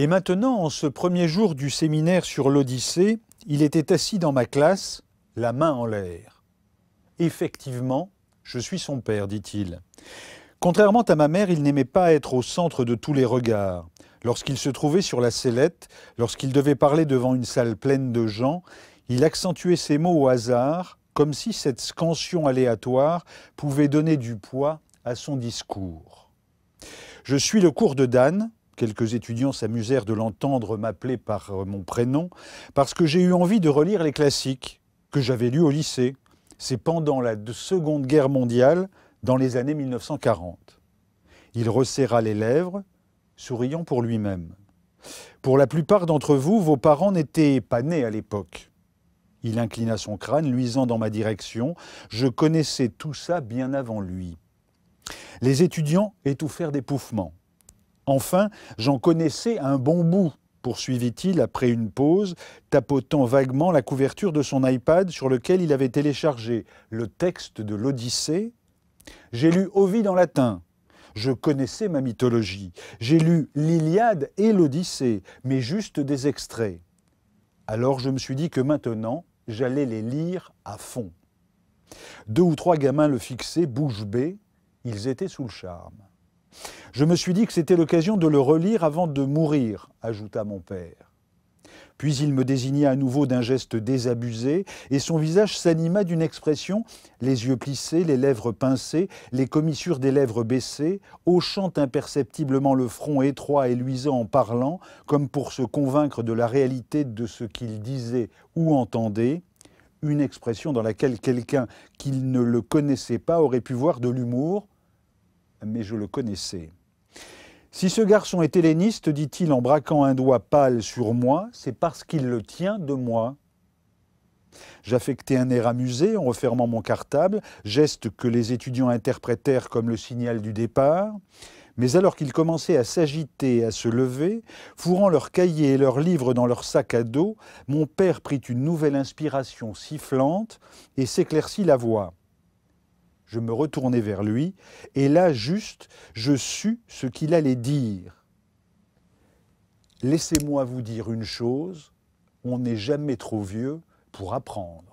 Et maintenant, en ce premier jour du séminaire sur l'Odyssée, il était assis dans ma classe, la main en l'air. « Effectivement, je suis son père, dit-il. Contrairement à ma mère, il n'aimait pas être au centre de tous les regards. Lorsqu'il se trouvait sur la sellette, lorsqu'il devait parler devant une salle pleine de gens, il accentuait ses mots au hasard, comme si cette scansion aléatoire pouvait donner du poids à son discours. Je suis le cours de Dan. Quelques étudiants s'amusèrent de l'entendre m'appeler par mon prénom, parce que j'ai eu envie de relire les classiques que j'avais lus au lycée. C'est pendant la Seconde Guerre mondiale, dans les années 1940. Il resserra les lèvres, souriant pour lui-même. Pour la plupart d'entre vous, vos parents n'étaient pas nés à l'époque. Il inclina son crâne, luisant dans ma direction. Je connaissais tout ça bien avant lui. Les étudiants étouffèrent d'étouffement. Enfin, j'en connaissais un bon bout, poursuivit-il après une pause, tapotant vaguement la couverture de son iPad sur lequel il avait téléchargé le texte de l'Odyssée. J'ai lu Ovide en latin. Je connaissais ma mythologie. J'ai lu l'Iliade et l'Odyssée, mais juste des extraits. Alors je me suis dit que maintenant, j'allais les lire à fond. 2 ou 3 gamins le fixaient, bouche bée. Ils étaient sous le charme. Je me suis dit que c'était l'occasion de le relire avant de mourir, ajouta mon père. Puis il me désigna à nouveau d'un geste désabusé, et son visage s'anima d'une expression, les yeux plissés, les lèvres pincées, les commissures des lèvres baissées, hochant imperceptiblement le front étroit et luisant en parlant, comme pour se convaincre de la réalité de ce qu'il disait ou entendait, une expression dans laquelle quelqu'un qui ne le connaissait pas aurait pu voir de l'humour, mais je le connaissais. Si ce garçon est helléniste, dit-il en braquant un doigt pâle sur moi, c'est parce qu'il le tient de moi. J'affectai un air amusé en refermant mon cartable, geste que les étudiants interprétèrent comme le signal du départ. Mais alors qu'ils commençaient à s'agiter et à se lever, fourrant leurs cahiers et leurs livres dans leur sac à dos, mon père prit une nouvelle inspiration sifflante et s'éclaircit la voix. Je me retournai vers lui, et là, juste, je sus ce qu'il allait dire. Laissez-moi vous dire une chose, on n'est jamais trop vieux pour apprendre.